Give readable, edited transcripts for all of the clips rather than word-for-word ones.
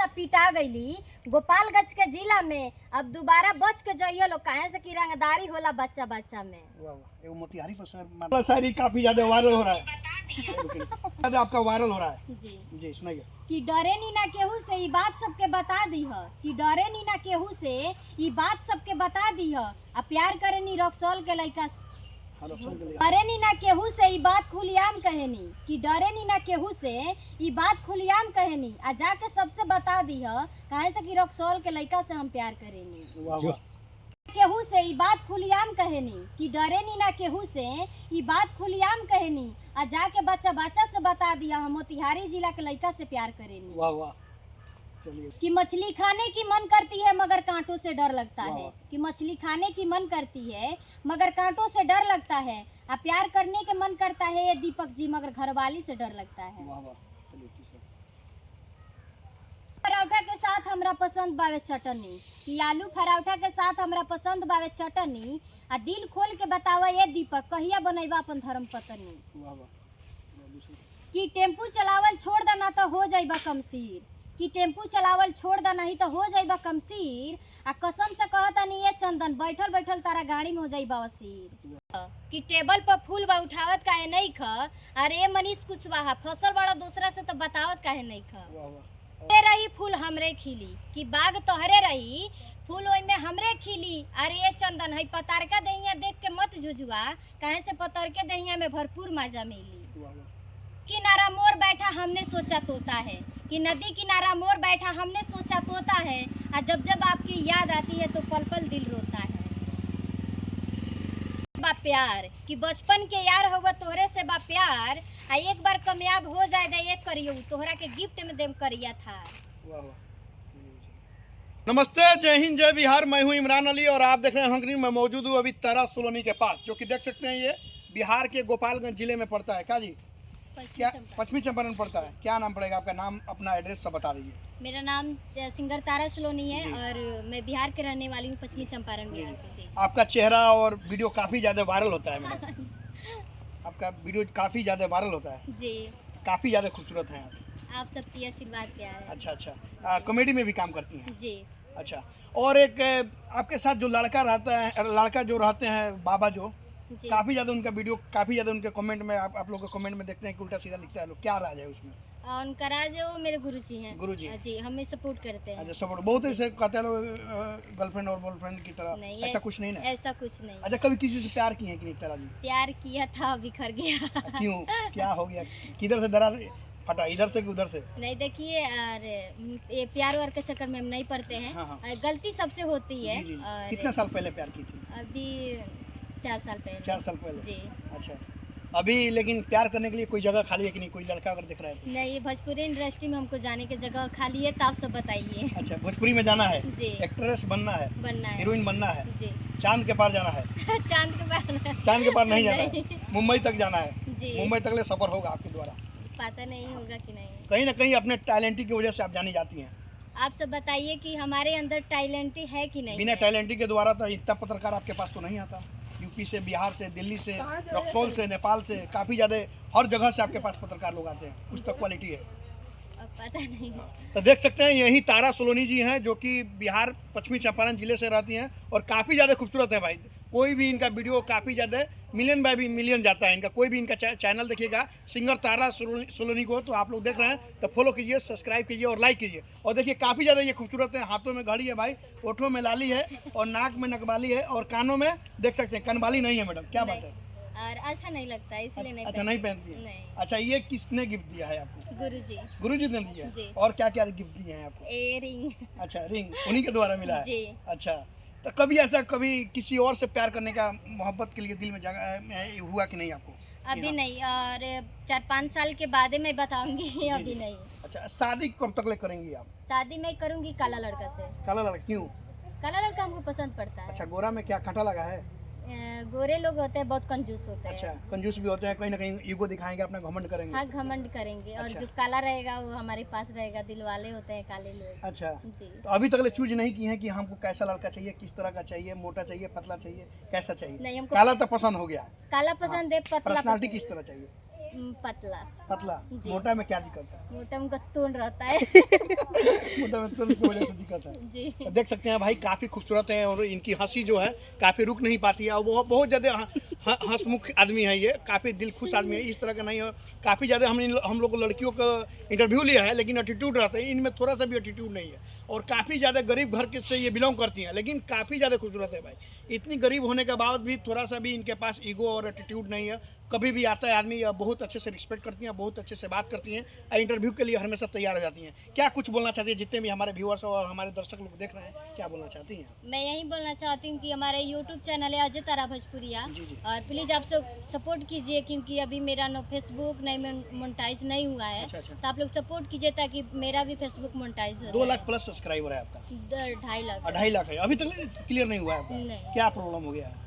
से पिटा गईली गोपालगंज के जिला में, अब दोबारा बच के जाइए लोग, काहे से कि रंगदारी होला बच्चा बच्चा में। वाह मोतिहारी पर शायरी काफी ज्यादा वायरल हो रहा है। आपका वायरल हो रहा है जी सुनाइए। कि डरे नी ना केहू से ई बात सबके बता दी है, कि डरे नी ना केहू से ई बात सबके बता दी है, आ प्यार करे नी रक्सौल के लइका, डरे नी ना केहू से ई बात खुलियाम कहेनी, कि डरे नी ना केहू से ई बात खुलियाम कहेनी, आ जाके सबसे बता दी है, काहे से कि रक्सौल के लइका से हम प्यार करेनी। वाह वाह। केहू से ई बात खुलियाम कहेनी, कि डरे नी ना केहू से ई बात खुलियाम कहेनी, आ जाके बच्चा बच्चा से बता दिया हम मोतिहारी जिला के लड़का से प्यार करेनी। वाह वाह। चलिए। कि मछली खाने की मन करती है मगर कांटों से डर लगता है, कि मछली खाने की मन करती है मगर कांटों से डर लगता है, आ प्यार करने के मन करता है ये दीपक जी मगर घरवाली से डर लगता है। वाह वाह। पराठा के साथ हमरा पसंद बावे चटनी, कि आलू पराठा के साथ हमरा पसंद बावे चटनी, आ दिल खोल के बतावा ये दीपक कहिया बनैबा अपन धर्म पत्नी। कि टेम्पू चलावल छोड़ दा ना तो हो जाइबा कमसीर, कि टेम्पू चलावल छोड़ दा नहीं तो हो जाइबा कमसीर, आ कसम से कहता नहीं ये चंदन बैठल बैठल तारा गाड़ी में हो जाइबा वसीर। कि टेबल पर फूल बा उठावत काहे नहीं ख, अरे मनीष कुशवाहा फसल बड़ा दूसरा से तो बतावत काहे नहीं ख। रही फूल हमरे खिली, कि बाग तोहरे रही फूल ओई में हमरे खिली, अरे ये चंदन है पतारका दहिया देख के मत झुझुआ, काहे से पतर के दहिया में भरपूर मजा मिली। किनारा मोर बैठा हमने सोचा तोता है, कि नदी किनारा मोर बैठा हमने सोचा तोता है, और जब जब आपकी याद आती है तो पल पल दिल रोता है। बा प्यार, कि बचपन के यार होगा तोहरे से बा प्यार, आ एक बार कामयाब हो जाए दे एक करियो तोहरा के गिफ्ट में देम करिया था। नमस्ते, जय हिंद जय बिहार। मैं हूं इमरान अली और आप देख रहे हैं हंगरी में मौजूद हूं अभी तारा सोलोनी के पास, जो कि देख सकते हैं ये बिहार के गोपालगंज जिले में पड़ता है। क्या जी? क्या पश्चिमी चंपारण पड़ता है? क्या नाम पड़ेगा आपका? नाम अपना एड्रेस सब बता दीजिए। मेरा नाम सिंगर तारा सोलोनी है और मैं बिहार के रहने वाली हूँ, पश्चिमी चंपारण बिहार से। आपका चेहरा और वीडियो काफी ज्यादा वायरल होता है मैडम। आपका वीडियो काफी ज्यादा वायरल होता है जी, काफी ज्यादा खूबसूरत हैं आप सबकी आशीर्वाद क्या है। अच्छा अच्छा। कॉमेडी में भी काम करती हैं जी। अच्छा। और एक आपके साथ जो लड़का रहता है, लड़का जो रहते हैं बाबा जो, काफी ज्यादा उनका वीडियो काफी ज्यादा उनके कमेंट में आप लोग के कमेंट में देखते हैं कि उल्टा सीधा लिखता है लोग, क्या राज है उसमें? उनका राज वो मेरे गुरुजी हैं। गुरुजी जी, हमें सपोर्ट करते हैं। अच्छा सपोर्ट बहुत ऐसे कहते हैं लोग गर्लफ्रेंड और बॉयफ्रेंड की तरह, नहीं, ऐसा कुछ नहीं ना? ऐसा कुछ नहीं। अच्छा, कभी किसी से प्यार किए कि नहीं तारा जी? प्यार किया था बिखर गया। क्यों, क्या हो गया? किधर से दरार फटा, इधर से कि उधर से? नहीं देखिए, और ये प्यार वार के चक्कर में हम नहीं पड़ते हैं। हाँ, हाँ। गलती सबसे होती है। जी, जी। और कितने साल पहले प्यार की थी? अभी 4 साल पहले। 4 साल पहले? जी। अच्छा। अभी लेकिन प्यार करने के लिए कोई जगह खाली है कि नहीं? कोई लड़का अगर दिख रहा है तो? नहीं, भोजपुरी इंडस्ट्री में हमको जाने की जगह खाली है, तो आप सब बताइए। अच्छा, भोजपुरी में जाना है? जी। एक्ट्रेस बनना है? बनना है। हीरोइन बनना है? जी। चांद के पार जाना है? चांद के पार? चांद के पार नहीं जाना है, मुंबई तक जाना है। जी। मुंबई तक ले सफर होगा आपके द्वारा? पता नहीं होगा कि नहीं। कहीं ना कहीं अपने टैलेंट की वजह से आप जानी जाती हैं। आप सब बताइए कि हमारे अंदर टैलेंट है कि नहीं। बिना टैलेंट के द्वारा तो इतना पत्रकार आपके पास तो नहीं आता। यूपी से, बिहार से, दिल्ली से, रक्सौल से, नेपाल से, काफ़ी ज़्यादा हर जगह से आपके पास पत्रकार लोग आते हैं। कुछ तो क्वालिटी है, अब पता नहीं। तो देख सकते हैं यही तारा सोलोनी जी हैं, जो कि बिहार पश्चिमी चंपारण जिले से रहती हैं और काफ़ी ज़्यादा खूबसूरत है भाई। कोई भी इनका वीडियो काफ़ी ज़्यादा मिलियन बाय भी मिलियन जाता है इनका। कोई भी इनका चैनल देखिएगा सिंगर तारा सोलोनी को, तो आप लोग देख रहे हैं तो फॉलो कीजिए, सब्सक्राइब कीजिए और लाइक कीजिए। और देखिए काफ़ी ज़्यादा ये खूबसूरत है। हाथों में घड़ी है भाई, ओठों में लाली है और नाक में नकबाली है और कानों में देख सकते हैं कनबाली नहीं है मैडम। क्या बात है? और अच्छा नहीं लगता है इसलिए नहीं। अच्छा, नहीं पहनती है? नहीं। अच्छा, ये किसने गिफ्ट दिया है आपको? गुरुजी। गुरुजी ने दिया जी। है? और क्या क्या गिफ्ट दिए हैं आपको? रिंग। अच्छा, रिंग उन्हीं के द्वारा मिला है? जी। अच्छा, तो कभी ऐसा कभी किसी और से प्यार करने का मोहब्बत के लिए दिल में जगह हुआ कि नहीं आपको? अभी नहीं, और 4-5 साल के बाद मैं बताऊंगी। अभी नहीं। अच्छा, शादी कब तक ले करेंगी आप? शादी मैं करूंगी काला लड़का से। काला लड़का क्यों? काला लड़का हमको पसंद पड़ता है। अच्छा, गोरा में क्या कांटा लगा है? गोरे लोग होते हैं बहुत कंजूस होते हैं। अच्छा, कंजूस भी होते हैं, कहीं ना कहीं ईगो दिखाएंगे, अपना घमंड करेंगे। हाँ, घमंड करेंगे। और अच्छा। जो काला रहेगा वो हमारे पास रहेगा। दिल वाले होते हैं काले लोग। अच्छा जी। तो अभी तक ले चूज नहीं की है कि हमको कैसा लड़का चाहिए, किस तरह का चाहिए, मोटा चाहिए, पतला चाहिए, कैसा चाहिए? नहीं, हमको काला तो पसंद हो गया। काला पसंद है, पतला पर्सनालिटी पसंद। किस तरह चाहिए? पतला पतला, जी। मोटा में क्या दिक्कत है? मोटा उनका तोड़ रहता है। मोटा में तुरंत की वजह से दिक्कत है। जी तो देख सकते हैं भाई काफ़ी खूबसूरत है और इनकी हंसी जो है काफ़ी रुक नहीं पाती है और वो बहुत ज़्यादा हंसमुख आदमी है, ये काफ़ी दिल खुश आदमी है, इस तरह का नहीं है। काफ़ी ज़्यादा हम लोग लड़कियों का इंटरव्यू लिया है लेकिन एटीट्यूड रहता है, इनमें थोड़ा सा भी एटीट्यूड नहीं है और काफ़ी ज़्यादा गरीब घर के से ये बिलोंग करती हैं लेकिन काफ़ी ज़्यादा खूबसूरत है भाई। इतनी गरीब होने के बाद भी थोड़ा सा भी इनके पास ईगो और एटीट्यूड नहीं है। कभी भी आता है आदमी बहुत अच्छे से रिस्पेक्ट करती हैं, बहुत अच्छे से बात करती हैं और इंटरव्यू के लिए हमेशा तैयार हो जाती हैं। क्या कुछ बोलना चाहती है जितने भी हमारे व्यूअर्स और हमारे दर्शक लोग देख रहे हैं, क्या बोलना चाहती हैं? मैं यही बोलना चाहती हूँ कि हमारे यूट्यूब चैनल है अजय तारा भोजपुरिया, जी, जी। और प्लीज़ आप सब सपोर्ट कीजिए क्योंकि अभी मेरा नो फेसबुक नहीं मोनेटाइज नहीं हुआ है। अच्छा, अच्छा। तो आप लोग सपोर्ट कीजिए ताकि मेरा भी फेसबुक मोनेटाइज हो 2 लाख प्लस सब्सक्राइबर है आपका, 2.5 लाख 2.5 लाख है, अभी तक क्लियर नहीं हुआ है आपका? नहीं। क्या प्रॉब्लम हो गया है?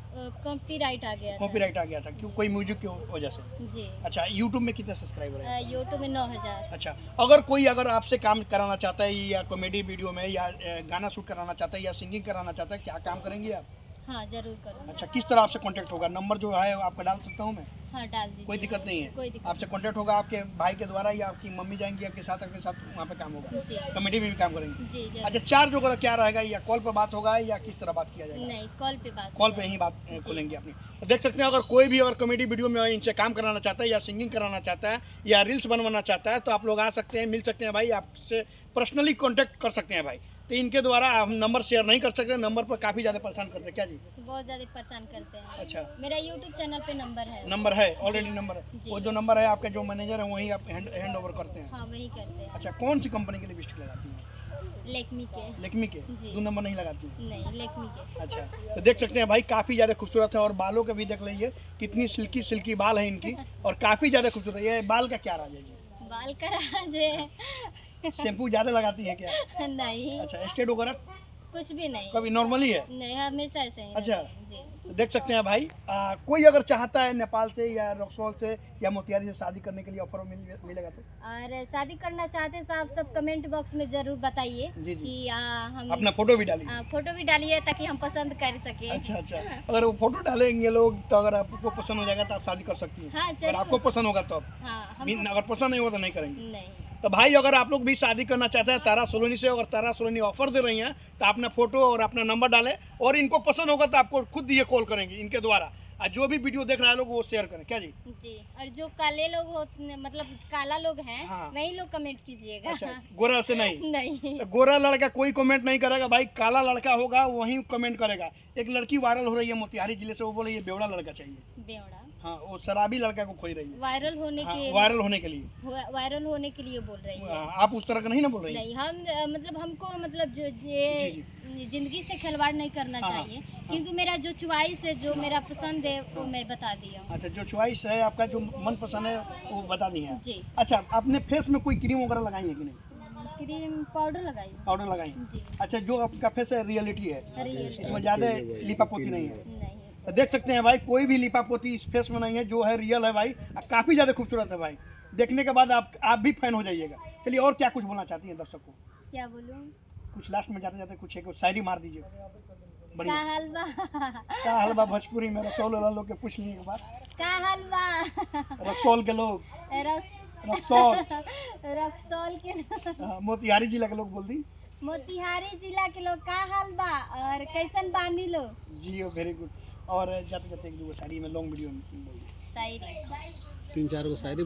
कॉपीराइट आ गया था। कॉपीराइट आ गया था, क्यों? कोई म्यूजिक की वजह से? जी। अच्छा, यूट्यूब में कितने सब्सक्राइबर है? यूट्यूब में 9000। अच्छा, अगर आपसे काम कराना चाहता है या कॉमेडी वीडियो में या गाना शूट कराना चाहता है या सिंगिंग कराना चाहता है, क्या काम करेंगे आप? हाँ जरूर करूँगा। अच्छा, किस तरह आपसे कांटेक्ट होगा? नंबर जो है आपका डाल सकता हूँ मैं? हाँ डाल दीजिए। कोई दिक्कत नहीं है? कोई दिक्कत आपसे कांटेक्ट होगा आपके भाई के द्वारा या आपकी मम्मी जाएंगी आपके साथ वहाँ पे काम होगा? जी कॉमेडी में भी काम करेंगे? जी जरूर। अच्छा, चार्ज वगैरह क्या रहेगा, या कॉल पर बात होगा या किस तरह बात किया जाएगा? नहीं कॉल पे बात। कॉल पे ही बात खोलेंगे अपनी। तो देख सकते हैं अगर कोई भी कॉमेडी वीडियो में इनसे काम कराना चाहता है या सिंगिंग कराना चाहता है या रील्स बनवाना चाहता है तो आप लोग आ सकते हैं, मिल सकते हैं भाई, आपसे पर्सनली कांटेक्ट कर सकते हैं भाई। तो इनके द्वारा हम नंबर शेयर नहीं कर सकते, नंबर पर काफ़ी ज़्यादा परेशान करते हैं, क्या जी? बहुत ज़्यादा परेशान करते हैं। अच्छा, मेरा यूट्यूब चैनल पे नंबर है। नंबर है ऑलरेडी? नंबर है, जी। वो जो नंबर है आपके जो मैनेजर है वही आप हैंड ओवर करते हैं? हाँ वही करते हैं। अच्छा, कौन सी कंपनी के लिपस्टिक लगाती हैं? लेक्मी के। लेक्मी के? जी। 2 नंबर नहीं लगाती हैं? नहीं लेक्मी के। अच्छा, तो देख सकते हैं भाई काफ़ी ज़्यादा खूबसूरत है और बालों के भी देख लीजिए कितनी सिल्की सिल्की बाल है इनकी और काफ़ी ज़्यादा खूबसूरत है। ये बाल का क्या राज है जी? बाल का राज है। शैम्पू ज़्यादा लगाती है क्या? नहीं अच्छा, स्टेट वगैरह कुछ भी नहीं। कभी नॉर्मली है? नहीं हमेशा ऐसे ही अच्छा। रहते हैं। जी तो देख सकते हैं भाई कोई अगर चाहता है नेपाल से या रक्सौल से या मोतिहारी से शादी करने के लिए ऑफर मिलेगा तो? और शादी करना चाहते हैं तो आप सब कमेंट बॉक्स में जरूर बताइए जी, जी। कि हम अपना फोटो भी डालिए। फोटो भी डालिए ताकि हम पसंद कर सके। अच्छा अच्छा, अगर वो फोटो डालेंगे लोग तो अगर आपको पसंद हो जाएगा तो आप शादी कर सकती हैं। हाँ अगर जरूर। आपको पसंद होगा तो आप, हाँ अगर पसंद नहीं होगा तो नहीं करेंगे। नहीं। तो भाई अगर आप लोग भी शादी करना चाहते हैं तारा सोलोनी से, अगर तारा सोलोनी ऑफर दे रही हैं तो अपना फोटो और अपना नंबर डालें और इनको पसंद होगा तो आपको खुद ये कॉल करेंगे इनके द्वारा। और जो भी वीडियो देख रहे हैं लोग वो शेयर करें, क्या जी? जी और जो काले लोग हो मतलब काला लोग हैं हाँ। वही लोग कमेंट कीजिएगा। अच्छा, गोरा से नहीं? नहीं। तो गोरा लड़का कोई कमेंट नहीं करेगा भाई, काला लड़का होगा वही कमेंट करेगा। एक लड़की वायरल हो रही है मोतिहारी जिले से, वो बोले ये बेवड़ा लड़का चाहिए। बेवड़ा। हाँ, वो शराबी लड़का को खोज रही है। वायरल होने हाँ, के वायरल होने के लिए। वायरल होने के लिए बोल रही है। हाँ, आप उस तरह का नहीं ना बोल रही हैं? नहीं हम मतलब हमको मतलब जो ये जिंदगी से खिलवाड़ नहीं करना हाँ, चाहिए क्योंकि मेरा जो चॉइस है जो मेरा पसंद है वो मैं बता दी हूँ। अच्छा, जो चॉइस है आपका, जो मन पसंद है वो बता दी हैं। जी। अच्छा, अपने फेस में कोई क्रीम वगैरह लगाई है कि नहीं? क्रीम पाउडर लगाई। पाउडर लगाई? जी। अच्छा, जो आपका फेस है रियलिटी है, रियल इसमें ज़्यादा लिपापोती नहीं है? नहीं। तो देख सकते हैं भाई कोई भी लिपापोती इस फेस में नहीं है, जो है रियल है भाई, काफ़ी ज़्यादा खूबसूरत है भाई। देखने के बाद आप भी फैन हो जाइएगा। चलिए, और क्या कुछ बोलना चाहती हैं दर्शक को? क्या बोलूँ? कुछ लास्ट में जाते जाते कुछ एक शायरी मार दीजिए का बढ़िया। हलवा। का हलवा भोजपुरी में रक्सौल वाला लोग के पूछ लिए के बाद, का हलवा। रक्सौल के लोग, रक्सौल रक्सौल के मोतिहारी जिला के लोग बोल दी। मोतिहारी जिला के लोग का हलवा और कैसन बानी लो। जी वेरी गुड। और जाते जाते एक दो शायरी में लॉन्ग वीडियो में बोल दी। शायरी 3-4 गो शायरी।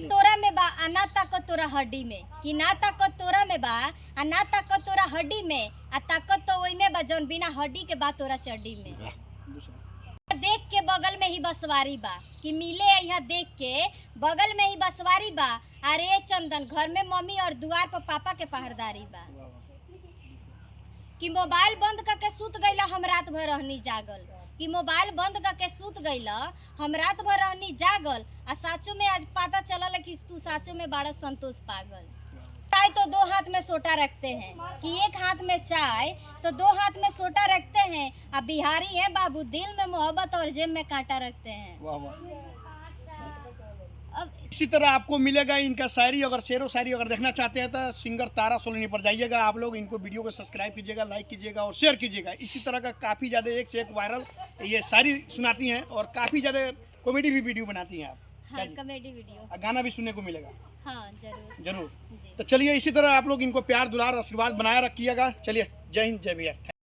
तोरा में बा अना ताकत तोरा हड्डी में कि ना ताकत तोरा में बा अना ताकत तोरा हड्डी में आ ताकत तो ओई में बा जौन बिना हड्डी के बा तोरा चड्डी में। दूसरा, देख के बगल में ही बसवारी बा कि मिले यहाँ देख के बगल में ही बसवारी बा। अरे चंदन घर में मम्मी और दुआर पर पापा के पहरेदारी बा कि मोबाइल बंद करके सूत गईला हम रात भर रहनी जागल कि मोबाइल बंद करके सूत गईला हम रात भर रहनी जागल आ साचो में आज पता चलल कि तू साचो में बड़ा संतोष पागल। चाय तो 2 हाथ में सोटा रखते हैं कि एक हाथ में चाय तो 2 हाथ में सोटा रखते हैं। अब बिहारी है बाबू दिल में मोहब्बत और जेब में कांटा रखते हैं। वाह वाह। अब इसी तरह आपको मिलेगा इनका शायरी, अगर शेरो शायरी अगर देखना चाहते हैं तो सिंगर तारा सोलोनी पर जाइएगा आप लोग, इनको वीडियो को सब्सक्राइब कीजिएगा, लाइक कीजिएगा और शेयर कीजिएगा। इसी तरह का काफ़ी ज़्यादा एक से एक वायरल ये शायरी सुनाती हैं और काफ़ी ज़्यादा कॉमेडी भी वीडियो बनाती हैं आप। हाँ, कॉमेडी वीडियो। गाना भी सुनने को मिलेगा। हाँ जरूर जरूर। जी। तो चलिए इसी तरह आप लोग इनको प्यार दुलार आशीर्वाद बनाए रखिएगा। चलिए, जय हिंद, जय भैया।